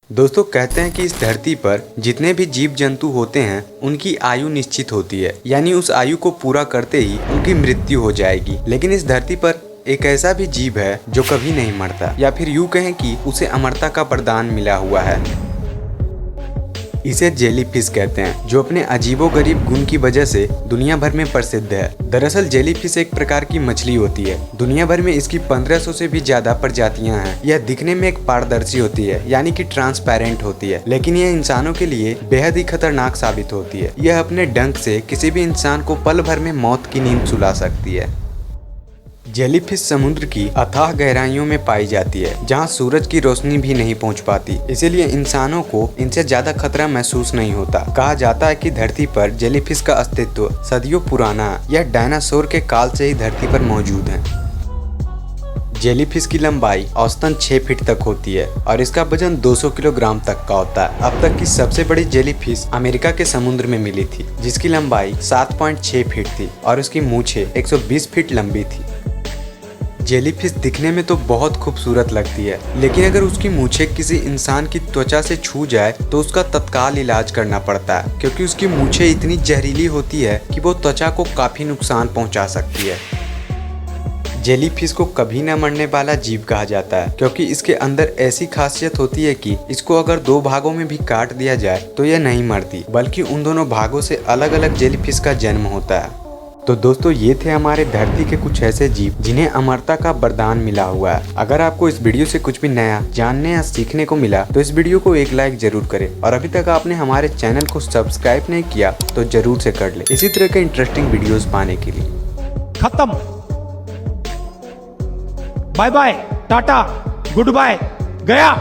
दोस्तों कहते हैं कि इस धरती पर जितने भी जीव जंतु होते हैं उनकी आयु निश्चित होती है, यानी उस आयु को पूरा करते ही उनकी मृत्यु हो जाएगी। लेकिन इस धरती पर एक ऐसा भी जीव है जो कभी नहीं मरता, या फिर यूँ कहें कि उसे अमरता का वरदान मिला हुआ है। इसे जेलीफिश कहते हैं, जो अपने अजीबोगरीब गुण की वजह से दुनिया भर में प्रसिद्ध है। दरअसल जेलीफिश एक प्रकार की मछली होती है। दुनिया भर में इसकी 1500 से भी ज्यादा प्रजातियां हैं। यह दिखने में एक पारदर्शी होती है, यानी कि ट्रांसपेरेंट होती है, लेकिन यह इंसानों के लिए बेहद ही खतरनाक साबित होती है। यह अपने डंक से किसी भी इंसान को पल भर में मौत की नींद सुला सकती है। जेलीफिश समुद्र की अथाह गहराइयों में पाई जाती है, जहां सूरज की रोशनी भी नहीं पहुंच पाती। इसीलिए इंसानों को इनसे ज्यादा खतरा महसूस नहीं होता। कहा जाता है कि धरती पर जेलीफिश का अस्तित्व सदियों पुराना है। यह डायनासोर के काल से ही धरती पर मौजूद है। जेलीफिश की लंबाई औसतन 6 फीट तक होती है और इसका वजन 200 किलोग्राम तक का होता है। अब तक की सबसे बड़ी जेलीफिश अमेरिका के समुद्र में मिली थी, जिसकी लंबाई 7.6 फीट थी और उसकी मूछें 120 फीट लंबी थी। जेलीफिश दिखने में तो बहुत खूबसूरत लगती है, लेकिन अगर उसकी मूछें किसी इंसान की त्वचा से छू जाए तो उसका तत्काल इलाज करना पड़ता है, क्योंकि उसकी मूछें इतनी जहरीली होती है कि वो त्वचा को काफी नुकसान पहुंचा सकती है। जेलीफिश को कभी न मरने वाला जीव कहा जाता है, क्योंकि इसके अंदर ऐसी खासियत होती है कि इसको अगर 2 भागों में भी काट दिया जाए तो यह नहीं मरती, बल्कि उन दोनों भागों से अलग अलग जेलीफिश का जन्म होता है। तो दोस्तों ये थे हमारे धरती के कुछ ऐसे जीव जिन्हें अमरता का वरदान मिला हुआ है। अगर आपको इस वीडियो से कुछ भी नया जानने या सीखने को मिला तो इस वीडियो को एक लाइक जरूर करें, और अभी तक आपने हमारे चैनल को सब्सक्राइब नहीं किया तो जरूर से कर ले, इसी तरह के इंटरेस्टिंग वीडियोस पाने के लिए। खत्म, bye bye, tata, good bye, गया।